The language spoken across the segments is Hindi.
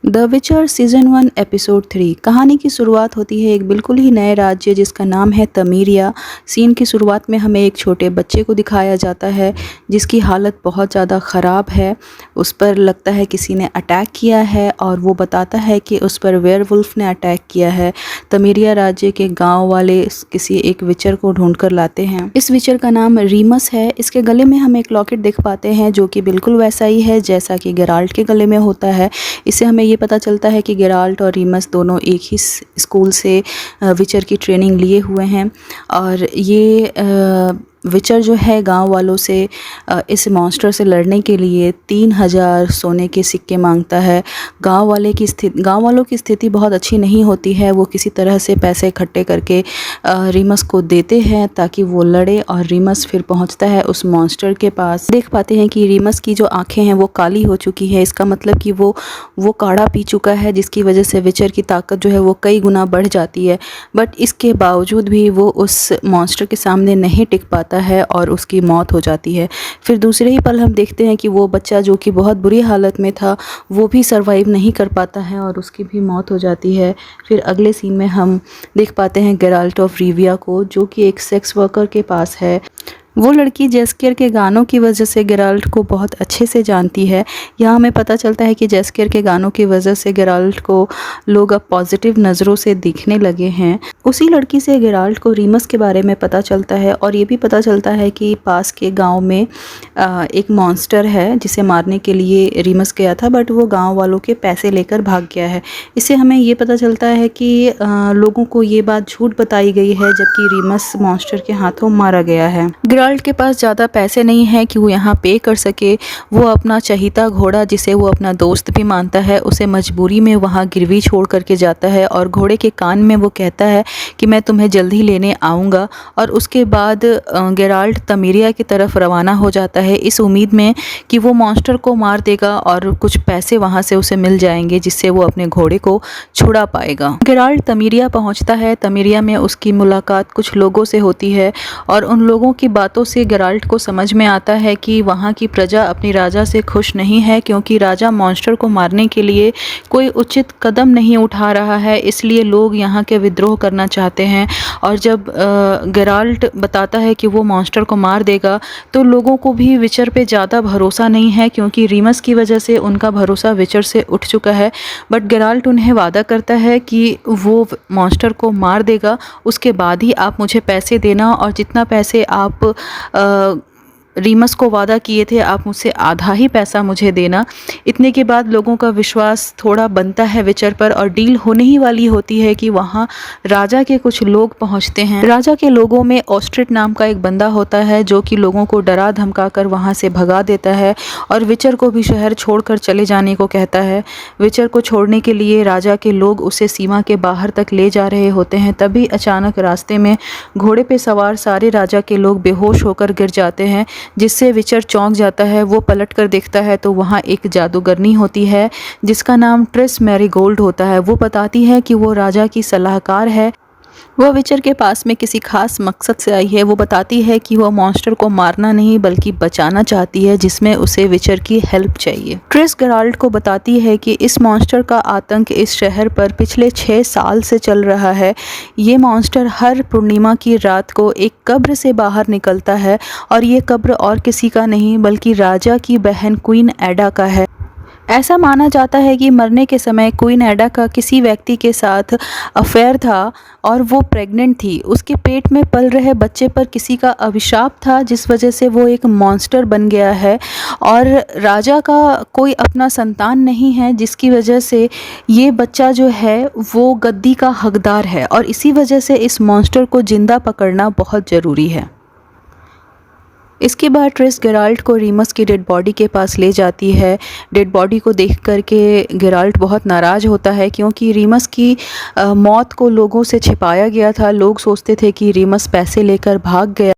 द विचर सीज़न 1 एपिसोड 3। कहानी की शुरुआत होती है एक बिल्कुल ही नए राज्य जिसका नाम है तमीरिया। सीन की शुरुआत में हमें एक छोटे बच्चे को दिखाया जाता है जिसकी हालत बहुत ज़्यादा ख़राब है। उस पर लगता है किसी ने अटैक किया है और वो बताता है कि उस पर वेयरवुल्फ ने अटैक किया है। तमीरिया राज्य के गाँव वाले किसी एक विचर को ढूंढ कर लाते हैं। इस विचर का नाम रीमस है। इसके गले में हम एक लॉकेट देख पाते हैं जो कि बिल्कुल वैसा ही है जैसा कि गेराल्ट के गले में होता है। इससे हमें ये पता चलता है कि गेराल्ट और रीमस दोनों एक ही स्कूल से विचर की ट्रेनिंग लिए हुए हैं और ये विचर जो है गांव वालों से इस मॉन्स्टर से लड़ने के लिए 3000 सोने के सिक्के मांगता है। गांव वालों की स्थिति बहुत अच्छी नहीं होती है। वो किसी तरह से पैसे इकट्ठे करके रीमस को देते हैं ताकि वो लड़े और रीमस फिर पहुंचता है उस मॉन्स्टर के पास। देख पाते हैं कि रीमस की जो आंखें हैं वो काली हो चुकी है। इसका मतलब कि वो काढ़ा पी चुका है जिसकी वजह से विचर की ताकत जो है वो कई गुना बढ़ जाती है। बट इसके बावजूद भी वो उस मॉन्स्टर के सामने नहीं टिक पाता है और उसकी मौत हो जाती है। फिर दूसरे ही पल हम देखते हैं कि वो बच्चा जो कि बहुत बुरी हालत में था वो भी सरवाइव नहीं कर पाता है और उसकी भी मौत हो जाती है। फिर अगले सीन में हम देख पाते हैं गेराल्ट ऑफ रिविया को जो कि एक सेक्स वर्कर के पास है। वो लड़की जेस्कियर के गानों की वजह से गेराल्ट को बहुत अच्छे से जानती है। यहाँ हमें पता चलता है कि जेस्कियर के गानों की वजह से गेराल्ट को लोग अब पॉजिटिव नज़रों से देखने लगे हैं। उसी लड़की से गेराल्ट को रीमस के बारे में पता चलता है और ये भी पता चलता है कि पास के गांव में एक मॉन्स्टर है जिसे मारने के लिए रीमस गया था बट वो गांव वालों के पैसे लेकर भाग गया है। इससे हमें ये पता चलता है कि लोगों को ये बात झूठ बताई गई है जबकि रीमस मॉन्स्टर के हाथों मारा गया है। गेराल्ट के पास ज़्यादा पैसे नहीं है कि वो यहाँ पे कर सके। वो अपना चहीता घोड़ा जिसे वो अपना दोस्त भी मानता है उसे मजबूरी में वहाँ गिरवी छोड़ करके जाता है और घोड़े के कान में वो कहता है कि मैं तुम्हें जल्द ही लेने आऊँगा। और उसके बाद गेराल्ट तमीरिया की तरफ रवाना हो जाता है इस उम्मीद में कि वो मॉन्स्टर को मार देगा और कुछ पैसे वहाँ से उसे मिल जाएंगे जिससे वो अपने घोड़े को छुड़ा पाएगा। गेराल्ट तमीरिया पहुँचता है। तमीरिया में उसकी मुलाकात कुछ लोगों से होती है और उन लोगों की बातों से गेराल्ट को समझ में आता है कि वहाँ की प्रजा अपनी राजा से खुश नहीं है क्योंकि राजा मॉन्स्टर को मारने के लिए कोई उचित कदम नहीं उठा रहा है। इसलिए लोग यहाँ के विद्रोह करना चाहते हैं और जब गेराल्ट बताता है कि वो मॉन्स्टर को मार देगा तो लोगों को भी विचर पे ज़्यादा भरोसा नहीं है क्योंकि रीमस की वजह से उनका भरोसा विचर से उठ चुका है। बट गेराल्ट उन्हें वादा करता है कि वो मॉन्स्टर को मार देगा, उसके बाद ही आप मुझे पैसे देना और जितना पैसे आप रीमस को वादा किए थे आप मुझसे आधा ही पैसा मुझे देना। इतने के बाद लोगों का विश्वास थोड़ा बनता है विचर पर और डील होने ही वाली होती है कि वहाँ राजा के कुछ लोग पहुँचते हैं। राजा के लोगों में ऑस्ट्रिट नाम का एक बंदा होता है जो कि लोगों को डरा धमका कर वहाँ से भगा देता है और विचर को भी शहर छोड़कर चले जाने को कहता है। विचर को छोड़ने के लिए राजा के लोग उसे सीमा के बाहर तक ले जा रहे होते हैं। तभी अचानक रास्ते में घोड़े पे सवार सारे राजा के लोग बेहोश होकर गिर जाते हैं जिससे विचर चौंक जाता है। वो पलट कर देखता है तो वहाँ एक जादूगरनी होती है जिसका नाम ट्रिस मैरीगोल्ड होता है। वो बताती है कि वो राजा की सलाहकार है। वह विचर के पास में किसी खास मकसद से आई है। वो बताती है कि वह मॉन्स्टर को मारना नहीं बल्कि बचाना चाहती है जिसमें उसे विचर की हेल्प चाहिए। ट्रिस गेराल्ट को बताती है कि इस मॉन्स्टर का आतंक इस शहर पर पिछले 6 साल से चल रहा है। ये मॉन्स्टर हर पूर्णिमा की रात को एक कब्र से बाहर निकलता है और ये कब्र और किसी का नहीं बल्कि राजा की बहन क्वीन एडा का है। ऐसा माना जाता है कि मरने के समय क्वीन एडा का किसी व्यक्ति के साथ अफेयर था और वो प्रेग्नेंट थी। उसके पेट में पल रहे बच्चे पर किसी का अभिशाप था जिस वजह से वो एक मॉन्स्टर बन गया है और राजा का कोई अपना संतान नहीं है जिसकी वजह से ये बच्चा जो है वो गद्दी का हकदार है और इसी वजह से इस मॉन्स्टर को जिंदा पकड़ना बहुत ज़रूरी है। इसके बाद ट्रिस गेराल्ट को रीमस की डेड बॉडी के पास ले जाती है। डेड बॉडी को देख करके गेराल्ट बहुत नाराज़ होता है क्योंकि रीमस की मौत को लोगों से छिपाया गया था। लोग सोचते थे कि रीमस पैसे लेकर भाग गया।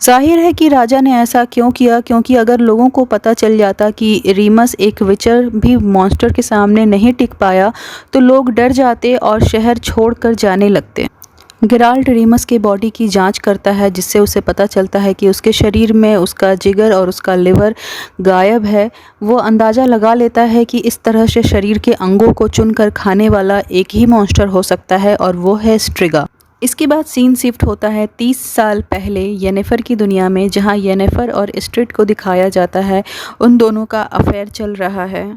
जाहिर है कि राजा ने ऐसा क्यों किया क्योंकि अगर लोगों को पता चल जाता कि रीमस एक विचर भी मॉन्स्टर के सामने नहीं टिक पाया तो लोग डर जाते और शहर छोड़कर जाने लगते। गेराल्ट रीमस के बॉडी की जांच करता है, जिससे उसे पता चलता है कि उसके शरीर में उसका जिगर और उसका लिवर गायब है। वो अंदाज़ा लगा लेता है कि इस तरह से शरीर के अंगों को चुनकर खाने वाला एक ही मॉन्स्टर हो सकता है और वो है स्ट्रिगा। इसके बाद सीन शिफ्ट होता है 30 साल पहले येनेफर की दुनिया में, जहां येनेफर और स्ट्रिड को दिखाया जाता है उन दोनों का अफेयर चल रहा है।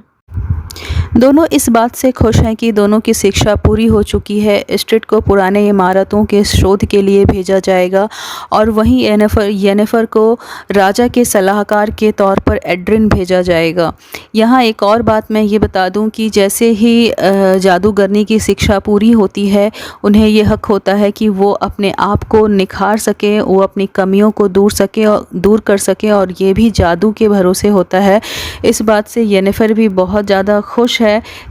दोनों इस बात से खुश हैं कि दोनों की शिक्षा पूरी हो चुकी है। स्ट्रिड को पुराने इमारतों के शोध के लिए भेजा जाएगा और वहीं येनेफर को राजा के सलाहकार के तौर पर एड्रिन भेजा जाएगा। यहाँ एक और बात मैं ये बता दूं कि जैसे ही जादूगरनी की शिक्षा पूरी होती है, उन्हें ये हक होता है कि वो अपने आप को निखार सकें, वो अपनी कमियों को दूर कर सकें, और ये भी जादू के भरोसे होता है। इस बात से येनेफर भी बहुत ज़्यादा खुश है।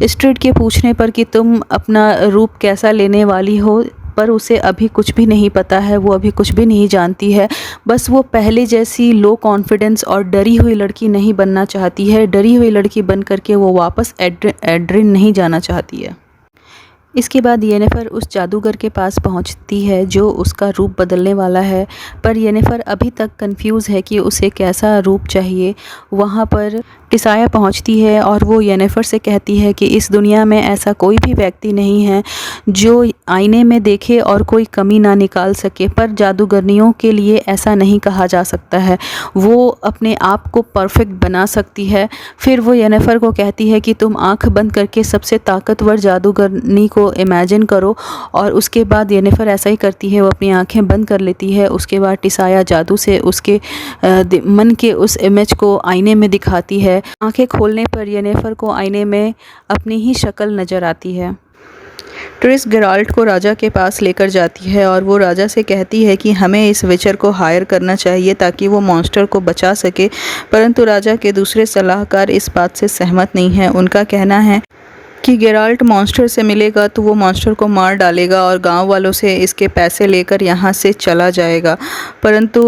स्ट्रिड के पूछने पर कि तुम अपना रूप कैसा लेने वाली हो, पर उसे अभी कुछ भी नहीं पता है, वो अभी कुछ भी नहीं जानती है। बस वो पहले जैसी लो कॉन्फिडेंस और डरी हुई लड़की नहीं बनना चाहती है। डरी हुई लड़की बन करके वो वापस एड्रिन नहीं जाना चाहती है। इसके बाद येनेफर उस जादूगर के पास पहुंचती है जो उसका रूप बदलने वाला है, पर येनेफर अभी तक कंफ्यूज है कि उसे कैसा रूप चाहिए। वहां पर टिसाया पहुंचती है और वो येनेफर से कहती है कि इस दुनिया में ऐसा कोई भी व्यक्ति नहीं है जो आईने में देखे और कोई कमी ना निकाल सके, पर जादूगरनियों के लिए ऐसा नहीं कहा जा सकता है। वो अपने आप को परफेक्ट बना सकती है। फिर वो येनेफर को कहती है कि तुम आंख बंद करके सबसे ताकतवर जादूगरनी को इमेजिन करो, और उसके बाद येनेफर ऐसा ही करती है। वो अपनी आंखें बंद कर लेती है। उसके बाद टिसाया जादू से उसके मन के उस इमेज को आईने में दिखाती है। आंखें खोलने पर येनेफर को आईने में अपनी ही शक्ल नज़र आती है। ट्रिस गेराल्ट को राजा के पास लेकर जाती है और वो राजा से कहती है कि हमें इस विचर को हायर करना चाहिए ताकि वो मॉन्स्टर को बचा सके, परंतु राजा के दूसरे सलाहकार इस बात से सहमत नहीं हैं। उनका कहना है कि गेराल्ट मॉन्स्टर से मिलेगा तो वो मॉन्स्टर को मार डालेगा और गांव वालों से इसके पैसे लेकर यहाँ से चला जाएगा। परंतु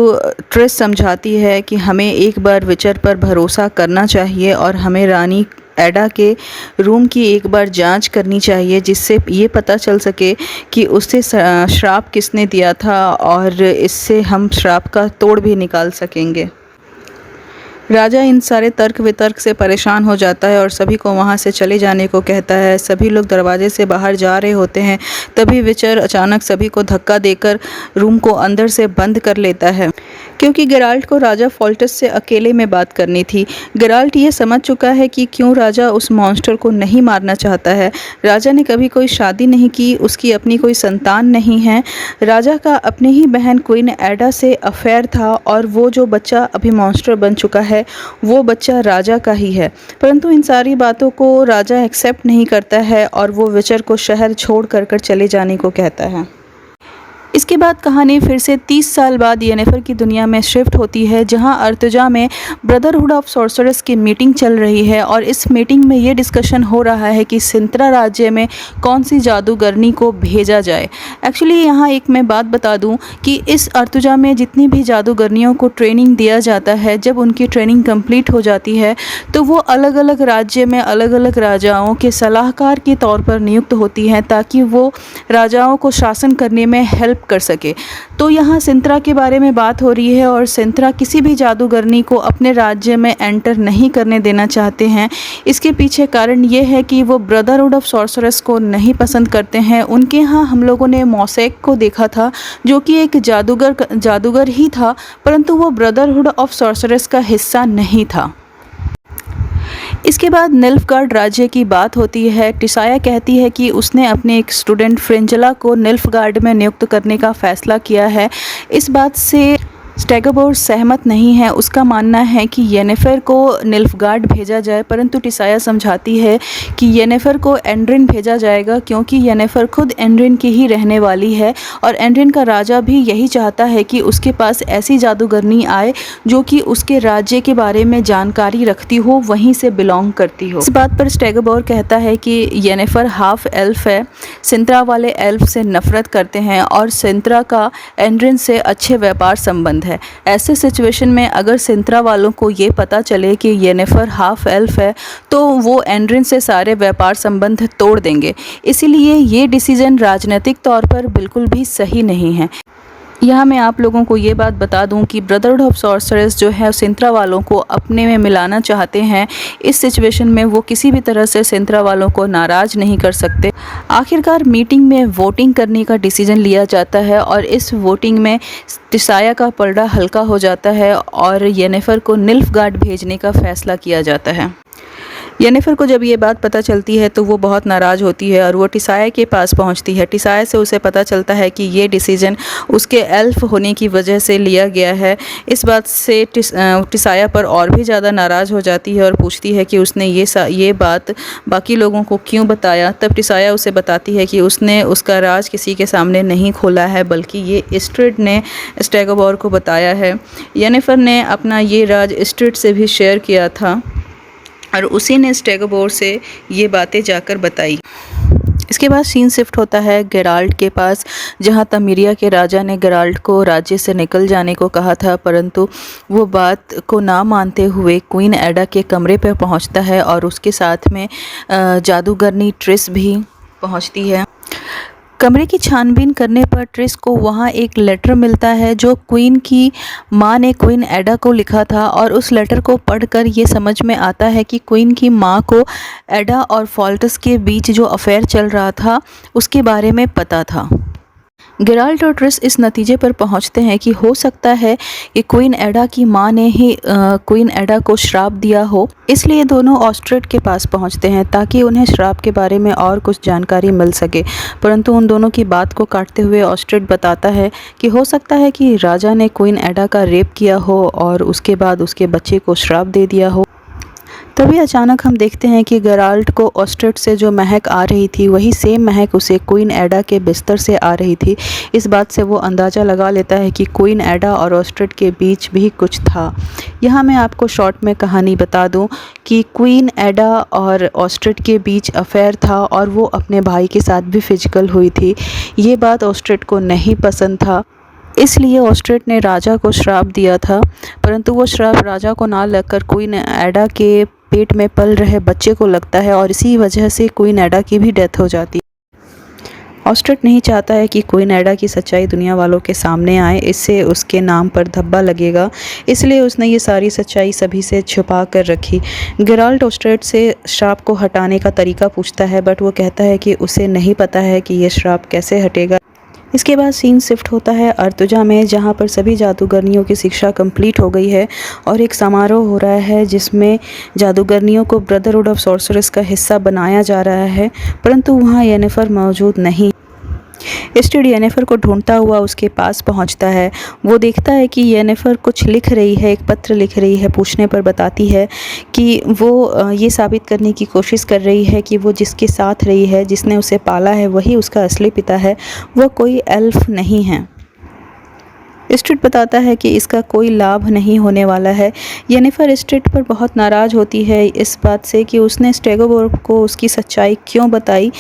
ट्रिस समझाती है कि हमें एक बार विचर पर भरोसा करना चाहिए और हमें रानी एडा के रूम की एक बार जांच करनी चाहिए, जिससे ये पता चल सके कि उससे श्राप किसने दिया था, और इससे हम श्राप का तोड़ भी निकाल सकेंगे। राजा इन सारे तर्क वितर्क से परेशान हो जाता है और सभी को वहाँ से चले जाने को कहता है। सभी लोग दरवाजे से बाहर जा रहे होते हैं, तभी विचर अचानक सभी को धक्का देकर रूम को अंदर से बंद कर लेता है, क्योंकि गेराल्ट को राजा फोल्टस से अकेले में बात करनी थी। गेराल्ट ये समझ चुका है कि क्यों राजा उस मॉन्स्टर को नहीं मारना चाहता है। राजा ने कभी कोई शादी नहीं की, उसकी अपनी कोई संतान नहीं है। राजा का अपनी ही बहन क्वीन एडा से अफेयर था, और वो जो बच्चा अभी मॉन्स्टर बन चुका है वो बच्चा राजा का ही है। परंतु इन सारी बातों को राजा एक्सेप्ट नहीं करता है और वो विचर को शहर छोड़ कर चले जाने को कहता है। इसके बाद कहानी फिर से 30 साल बाद येनेफर की दुनिया में शिफ्ट होती है, जहां अर्तुजा में ब्रदरहुड ऑफ सॉर्सरर्स की मीटिंग चल रही है, और इस मीटिंग में ये डिस्कशन हो रहा है कि सिंत्रा राज्य में कौन सी जादूगरनी को भेजा जाए। एक्चुअली यहाँ एक मैं बात बता दूं कि इस अर्तुजा में जितनी भी जादूगरनियों को ट्रेनिंग दिया जाता है, जब उनकी ट्रेनिंग कंप्लीट हो जाती है तो वो अलग अलग राज्य में अलग अलग राजाओं के सलाहकार के तौर पर नियुक्त होती हैं, ताकि वो राजाओं को शासन करने में हेल्प कर सके। तो यहाँ सिंत्रा के बारे में बात हो रही है, और सिंत्रा किसी भी जादूगरनी को अपने राज्य में एंटर नहीं करने देना चाहते हैं। इसके पीछे कारण ये है कि वो ब्रदरहुड ऑफ सॉर्सरर्स को नहीं पसंद करते हैं। उनके यहाँ हम लोगों ने मॉसेक को देखा था, जो कि एक जादूगर ही था, परंतु वो ब्रदरहुड ऑफ सॉर्सरर्स का हिस्सा नहीं था। इसके बाद निल्फगार्ड राज्य की बात होती है। टिसाया कहती है कि उसने अपने एक स्टूडेंट फ्रिंजला को निल्फगार्ड में नियुक्त करने का फैसला किया है। इस बात से स्टेगोर सहमत नहीं है। उसका मानना है कि येनेफर को निल्फगार्ड भेजा जाए, परंतु टिसाया समझाती है कि येनेफर को एंड्रिन भेजा जाएगा, क्योंकि येनेफर खुद एंड्रिन की ही रहने वाली है, और एंड्रिन का राजा भी यही चाहता है कि उसके पास ऐसी जादूगरनी आए जो कि उसके राज्य के बारे में जानकारी रखती हो, वहीं से बिलोंग करती हो। इस बात पर स्टेगोर कहता है कि येनेफर हाफ एल्फ है, सिंत्रा वाले एल्फ से नफरत करते हैं, और सिंत्रा का एंड्रिन से अच्छे व्यापार संबंध संबंध है। ऐसे सिचुएशन में अगर सिंत्रा वालों को ये पता चले कि येनिफर हाफ एल्फ है तो वो एंड्रिन से सारे व्यापार संबंध तोड़ देंगे। इसीलिए ये डिसीजन राजनीतिक तौर पर बिल्कुल भी सही नहीं है। यहाँ मैं आप लोगों को ये बात बता दूं कि ब्रदरहुड ऑफ सॉर्सरर्स जो है सिंत्रा वालों को अपने में मिलाना चाहते हैं। इस सिचुएशन में वो किसी भी तरह से सिंत्रा वालों को नाराज़ नहीं कर सकते। आखिरकार मीटिंग में वोटिंग करने का डिसीजन लिया जाता है और इस वोटिंग में टिसाया का पलड़ा हल्का हो जाता है और येनिफर को निल्फगार्ड भेजने का फैसला किया जाता है। येनिफर को जब ये बात पता चलती है तो वो बहुत नाराज़ होती है और वो टिसाया के पास पहुंचती है। टिसाया से उसे पता चलता है कि ये डिसीजन उसके एल्फ होने की वजह से लिया गया है। इस बात से टिसाया पर और भी ज़्यादा नाराज़ हो जाती है और पूछती है कि उसने ये बात बाकी लोगों को क्यों बताया। तब टिसाया उसे बताती है कि उसने उसका राज किसी के सामने नहीं खोला है, बल्कि ये इस्ट्रिड ने स्टेगोबोर को बताया है। येनिफर ने अपना ये राज इस्ट्रिड से भी शेयर किया था और उसी ने स्टेगोबोर से ये बातें जाकर बताई। इसके बाद सीन शिफ्ट होता है गेराल्ट के पास, जहां तमीरिया के राजा ने गेराल्ट को राज्य से निकल जाने को कहा था, परंतु वो बात को ना मानते हुए क्वीन एडा के कमरे पर पहुंचता है और उसके साथ में जादूगरनी ट्रिस भी पहुंचती है। कमरे की छानबीन करने पर ट्रिस को वहाँ एक लेटर मिलता है जो क्वीन की माँ ने क्वीन एडा को लिखा था और उस लेटर को पढ़कर ये समझ में आता है कि क्वीन की माँ को एडा और फॉल्टस के बीच जो अफेयर चल रहा था उसके बारे में पता था। गेराल्ट और ट्रिस इस नतीजे पर पहुंचते हैं कि हो सकता है कि क्वीन एडा की माँ ने ही क्वीन एडा को श्राप दिया हो। इसलिए दोनों ऑस्ट्रेट के पास पहुंचते हैं ताकि उन्हें श्राप के बारे में और कुछ जानकारी मिल सके, परंतु उन दोनों की बात को काटते हुए ऑस्ट्रेट बताता है कि हो सकता है कि राजा ने क्वीन एडा का रेप किया हो और उसके बाद उसके बच्चे को श्राप दे दिया हो। तभी अचानक हम देखते हैं कि गेराल्ट को ऑस्ट्रेट से जो महक आ रही थी वही सेम महक उसे क्वीन एडा के बिस्तर से आ रही थी। इस बात से वो अंदाज़ा लगा लेता है कि क्वीन एडा और ऑस्ट्रेट के बीच भी कुछ था। यहाँ मैं आपको शॉर्ट में कहानी बता दूँ कि क्वीन एडा और ऑस्ट्रेट के बीच अफेयर था और वो अपने भाई के साथ भी फिजिकल हुई थी। ये बात ऑस्ट्रेट को नहीं पसंद था, इसलिए ऑस्ट्रेट ने राजा को श्राप दिया था, परंतु वो श्राप राजा को ना लगकर क्वीन एडा के पेट में पल रहे बच्चे को लगता है और इसी वजह से क्वीन एडा की भी डेथ हो जाती है। ऑस्ट्रेट नहीं चाहता है कि क्वीन एडा की सच्चाई दुनिया वालों के सामने आए, इससे उसके नाम पर धब्बा लगेगा, इसलिए उसने ये सारी सच्चाई सभी से छुपा कर रखी। गेराल्ट ऑस्ट्रेट से श्राप को हटाने का तरीका पूछता है, बट वो कहता है कि उसे नहीं पता है कि ये श्राप कैसे हटेगा। इसके बाद सीन शिफ्ट होता है अर्तुजा में, जहाँ पर सभी जादूगरनियों की शिक्षा कंप्लीट हो गई है और एक समारोह हो रहा है जिसमें जादूगरनियों को ब्रदरहुड ऑफ सॉर्सरर्स का हिस्सा बनाया जा रहा है, परंतु वहाँ येनिफर मौजूद नहीं। इस्ट्रिड येनिफर को ढूंढता हुआ उसके पास पहुंचता है। वो देखता है कि येनिफर कुछ लिख रही है, एक पत्र लिख रही है। पूछने पर बताती है कि वो ये साबित करने की कोशिश कर रही है कि वो जिसके साथ रही है, जिसने उसे पाला है, वही उसका असली पिता है, वह कोई एल्फ नहीं है। इस्ट्रिड बताता है कि इसका कोई लाभ नहीं होने वाला है। येनिफर इस्ट्रिड पर बहुत नाराज़ होती है इस बात से कि उसने स्टेगोबोर को उसकी सच्चाई क्यों बताई।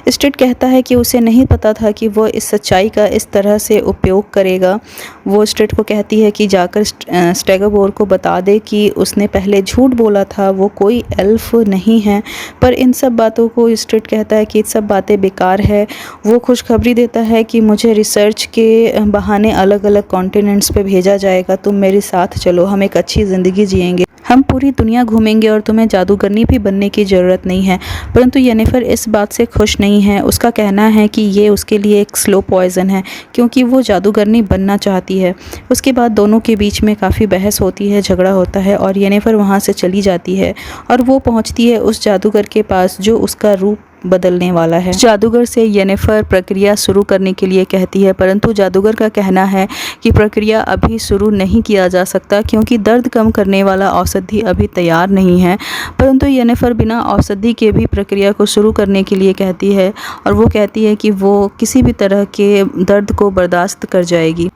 इस्ट्रिड कहता है कि उसे नहीं पता था कि वो इस सच्चाई का इस तरह से उपयोग करेगा। वो इस्ट्रिड को कहती है कि जाकर स्टेगोबोर को बता दे कि उसने पहले झूठ बोला था, वो कोई एल्फ नहीं है। पर इन सब बातों को इस्ट्रिड कहता है कि सब बातें बेकार है। वो खुशखबरी देता है कि मुझे रिसर्च के बहाने अलग अलग कॉन्टिनेंट्स पे भेजा जाएगा, तुम मेरे साथ चलो, हम एक अच्छी ज़िंदगी जिएंगे, हम पूरी दुनिया घूमेंगे और तुम्हें जादूगरनी भी बनने की ज़रूरत नहीं है। परंतु येनिफर इस बात से खुश नहीं है। उसका कहना है कि ये उसके लिए एक स्लो पॉइज़न है क्योंकि वो जादूगरनी बनना चाहती है। उसके बाद दोनों के बीच में काफ़ी बहस होती है, झगड़ा होता है और येनिफर वहाँ से चली जाती है और वो पहुँचती है उस जादूगर के पास जो उसका रूप बदलने वाला है। जादूगर से येनिफर प्रक्रिया शुरू करने के लिए कहती है, परंतु जादूगर का कहना है कि प्रक्रिया अभी शुरू नहीं किया जा सकता क्योंकि दर्द कम करने वाला औषधि अभी तैयार नहीं है। परंतु येनिफर बिना औषधि के भी प्रक्रिया को शुरू करने के लिए कहती है और वो कहती है कि वो किसी भी तरह के दर्द को बर्दाश्त कर जाएगी।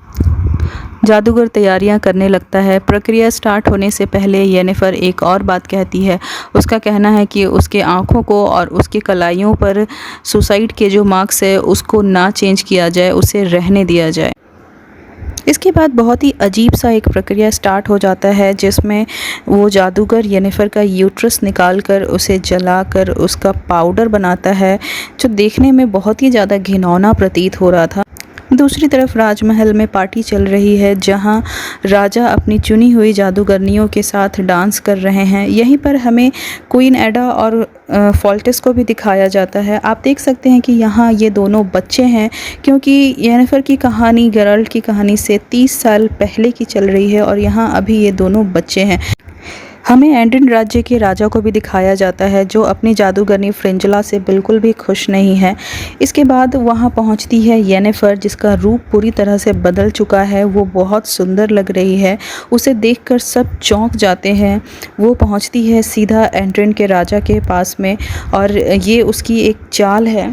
जादूगर तैयारियां करने लगता है। प्रक्रिया स्टार्ट होने से पहले येनिफर एक और बात कहती है। उसका कहना है कि उसके आँखों को और उसकी कलाइयों पर सुसाइड के जो मार्क्स है उसको ना चेंज किया जाए, उसे रहने दिया जाए। इसके बाद बहुत ही अजीब सा एक प्रक्रिया स्टार्ट हो जाता है जिसमें वो जादूगर येनिफर का यूट्रस निकाल कर उसे जलाकर उसका पाउडर बनाता है, जो देखने में बहुत ही ज़्यादा घिनौना प्रतीत हो रहा था। दूसरी तरफ राजमहल में पार्टी चल रही है जहां राजा अपनी चुनी हुई जादूगरनियों के साथ डांस कर रहे हैं। यहीं पर हमें क्वीन एडा और फॉल्टेस को भी दिखाया जाता है। आप देख सकते हैं कि यहाँ ये दोनों बच्चे हैं, क्योंकि येनिफर की कहानी गेराल्ट की कहानी से 30 साल पहले की चल रही है और यहाँ अभी ये दोनों बच्चे हैं। हमें एंड्रिन राज्य के राजा को भी दिखाया जाता है जो अपनी जादूगरनी फ्रिंजला से बिल्कुल भी खुश नहीं है। इसके बाद वहां पहुंचती है येनिफर, जिसका रूप पूरी तरह से बदल चुका है। वो बहुत सुंदर लग रही है, उसे देखकर सब चौंक जाते हैं। वो पहुंचती है सीधा एंड्रिन के राजा के पास में, और ये उसकी एक चाल है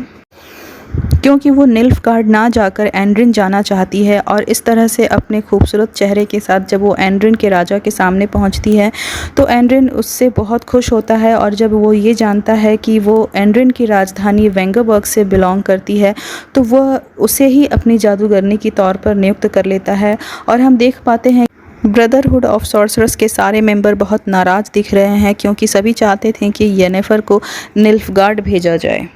क्योंकि वो निल्फगार्ड ना जाकर एंड्रिन जाना चाहती है। और इस तरह से अपने खूबसूरत चेहरे के साथ जब वो एंड्रिन के राजा के सामने पहुंचती है तो एंड्रिन उससे बहुत खुश होता है। और जब वो ये जानता है कि वो एंड्रिन की राजधानी वेंगरबर्ग से बिलोंग करती है तो वह उसे ही अपनी जादूगरनी के तौर पर नियुक्त कर लेता है। और हम देख पाते हैं ब्रदरहुड ऑफ सॉर्सरर्स के सारे मेंबर बहुत नाराज़ दिख रहे हैं क्योंकि सभी चाहते थे कि येनिफर को निल्फगार्ड भेजा जाए।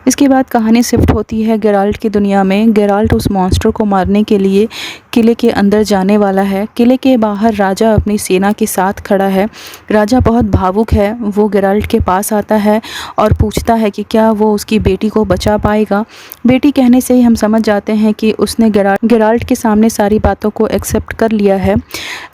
इसके बाद कहानी शिफ्ट होती है गेराल्ट की दुनिया में। गेराल्ट उस मॉन्स्टर को मारने के लिए किले के अंदर जाने वाला है। किले के बाहर राजा अपनी सेना के साथ खड़ा है। राजा बहुत भावुक है। वो गेराल्ट के पास आता है और पूछता है कि क्या वो उसकी बेटी को बचा पाएगा। बेटी कहने से ही हम समझ जाते हैं कि उसने गेराल्ट के सामने सारी बातों को एक्सेप्ट कर लिया है।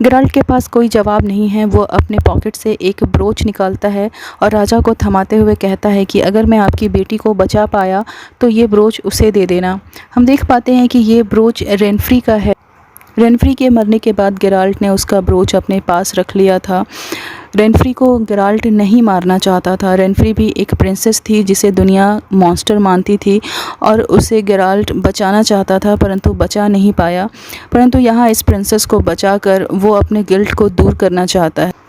गेराल्ट के पास कोई जवाब नहीं है। वो अपने पॉकेट से एक ब्रोच निकालता है और राजा को थमाते हुए कहता है कि अगर मैं आपकी बेटी को बचा पाया तो ये ब्रोच उसे दे देना। हम देख पाते हैं कि ये ब्रोच रेनफ्री का है। रेनफ्री के मरने के बाद गेराल्ट ने उसका ब्रोच अपने पास रख लिया था। रेनफ्री को गेराल्ट नहीं मारना चाहता था। रेनफ्री भी एक प्रिंसेस थी जिसे दुनिया मॉन्स्टर मानती थी और उसे गेराल्ट बचाना चाहता था, परंतु बचा नहीं पाया। परंतु यहाँ इस प्रिंसेस को बचाकर वो अपने गिल्ट को दूर करना चाहता है।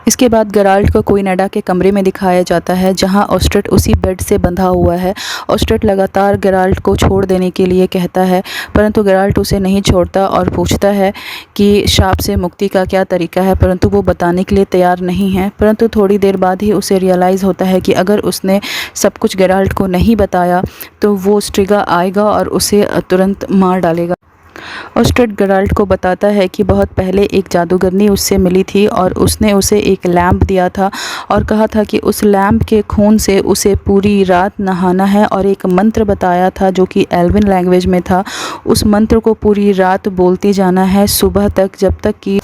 इसके बाद गेराल्ट को क्वीन एडा के कमरे में दिखाया जाता है जहां ऑस्ट्रेट उसी बेड से बंधा हुआ है। ऑस्ट्रेट लगातार गेराल्ट को छोड़ देने के लिए कहता है, परंतु गेराल्ट उसे नहीं छोड़ता और पूछता है कि श्राप से मुक्ति का क्या तरीका है, परंतु वो बताने के लिए तैयार नहीं है। परंतु थोड़ी देर बाद ही उसे रियलाइज़ होता है कि अगर उसने सब कुछ गेराल्ट को नहीं बताया तो वो स्ट्रिगा आएगा और उसे तुरंत मार डालेगा। ऑस्ट्रेट गेराल्ट को बताता है कि बहुत पहले एक जादूगरनी उससे मिली थी और उसने उसे एक लैंप दिया था और कहा था कि उस लैंप के खून से उसे पूरी रात नहाना है, और एक मंत्र बताया था जो कि एल्विन लैंग्वेज में था। उस मंत्र को पूरी रात बोलते जाना है सुबह तक, जब तक कि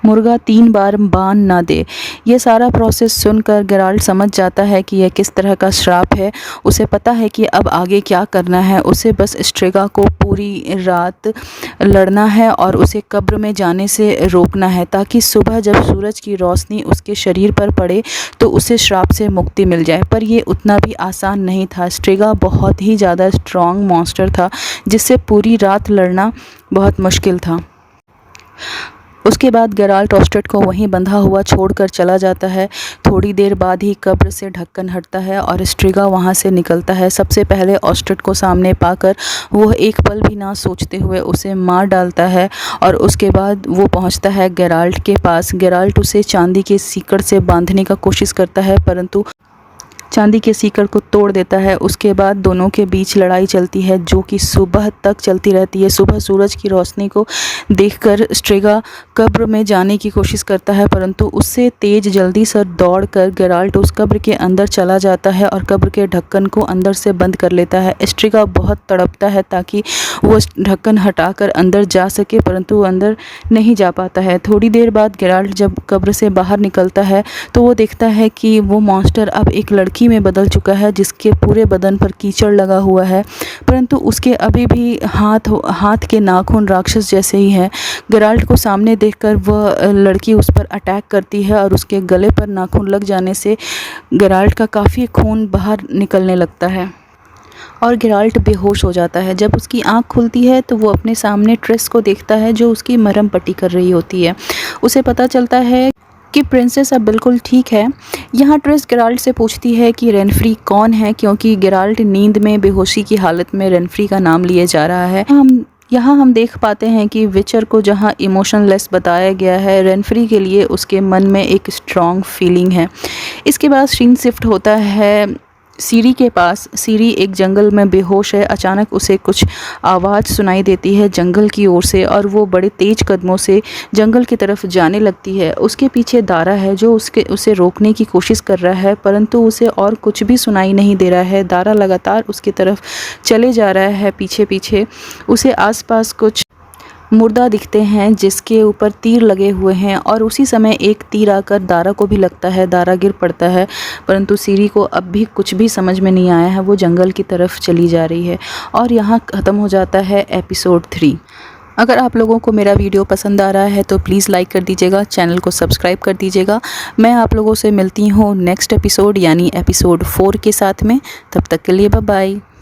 मुर्गा 3 बार बान ना दे। ये सारा प्रोसेस सुनकर गेराल्ट समझ जाता है कि यह किस तरह का श्राप है। उसे पता है कि अब आगे क्या करना है। उसे बस स्ट्रिगा को पूरी रात लड़ना है और उसे कब्र में जाने से रोकना है ताकि सुबह जब सूरज की रोशनी उसके शरीर पर पड़े तो उसे श्राप से मुक्ति मिल जाए। पर यह उतना भी आसान नहीं था। स्ट्रिगा बहुत ही ज़्यादा स्ट्रॉन्ग मॉन्स्टर था जिससे पूरी रात लड़ना बहुत मुश्किल था। उसके बाद गेराल्ट ऑस्ट्रेट को वहीं बंधा हुआ छोड़कर चला जाता है। थोड़ी देर बाद ही कब्र से ढक्कन हटता है और स्ट्रिगा वहां से निकलता है। सबसे पहले ऑस्ट्रेट को सामने पाकर वह एक पल भी ना सोचते हुए उसे मार डालता है और उसके बाद वो पहुंचता है गेराल्ट के पास। गेराल्ट उसे चांदी के सीकड़ से बांधने का कोशिश करता है परंतु चांदी के सीकड़ को तोड़ देता है। उसके बाद दोनों के बीच लड़ाई चलती है जो कि सुबह तक चलती रहती है। सुबह सूरज की रोशनी को देखकर स्ट्रिगा कब्र में जाने की कोशिश करता है, परंतु उससे तेज जल्दी से दौड़कर गेराल्ट उस कब्र के अंदर चला जाता है और कब्र के ढक्कन को अंदर से बंद कर लेता है। स्ट्रिगा बहुत तड़पता है ताकि वो ढक्कन हटाकर अंदर जा सके, परंतु वो अंदर नहीं जा पाता है। थोड़ी देर बाद गेराल्ट जब कब्र से बाहर निकलता है तो वो देखता है कि वो मॉन्स्टर अब एक लड़की में बदल चुका है जिसके पूरे बदन पर कीचड़ लगा हुआ है, परंतु उसके अभी भी हाथ के नाखून राक्षस जैसे ही हैं। गेराल्ट को सामने देखकर वह लड़की उस पर अटैक करती है और उसके गले पर नाखून लग जाने से गेराल्ट का काफ़ी खून बाहर निकलने लगता है और गेराल्ट बेहोश हो जाता है। जब उसकी आंख खुलती है तो वो अपने सामने ट्रेस को देखता है जो उसकी मरहम पट्टी कर रही होती है। उसे पता चलता है कि प्रिंसेस अब बिल्कुल ठीक है। यहाँ ट्रेस गेराल्ट से पूछती है कि रेनफ्री कौन है, क्योंकि गेराल्ट नींद में बेहोशी की हालत में रेनफ्री का नाम लिए जा रहा है। हम यहाँ हम देख पाते हैं कि विचर को जहाँ इमोशनलेस बताया गया है, रेनफ्री के लिए उसके मन में एक स्ट्रॉन्ग फीलिंग है। इसके बाद सीन शिफ्ट होता है सीरी के पास। सीरी एक जंगल में बेहोश है। अचानक उसे कुछ आवाज़ सुनाई देती है जंगल की ओर से और वो बड़े तेज़ कदमों से जंगल की तरफ जाने लगती है। उसके पीछे दारा है जो उसे रोकने की कोशिश कर रहा है, परंतु उसे और कुछ भी सुनाई नहीं दे रहा है। दारा लगातार उसकी तरफ चले जा रहा है पीछे पीछे। उसे आसपास कुछ मुर्दा दिखते हैं जिसके ऊपर तीर लगे हुए हैं और उसी समय एक तीर आकर दारा को भी लगता है। दारा गिर पड़ता है, परंतु सीरी को अब भी कुछ भी समझ में नहीं आया है। वो जंगल की तरफ चली जा रही है और यहाँ ख़त्म हो जाता है एपिसोड 3। अगर आप लोगों को मेरा वीडियो पसंद आ रहा है तो प्लीज़ लाइक कर दीजिएगा, चैनल को सब्सक्राइब कर दीजिएगा। मैं आप लोगों से मिलती हूँ नेक्स्ट एपिसोड यानी एपिसोड 4 के साथ में। तब तक के लिए बाय बाय।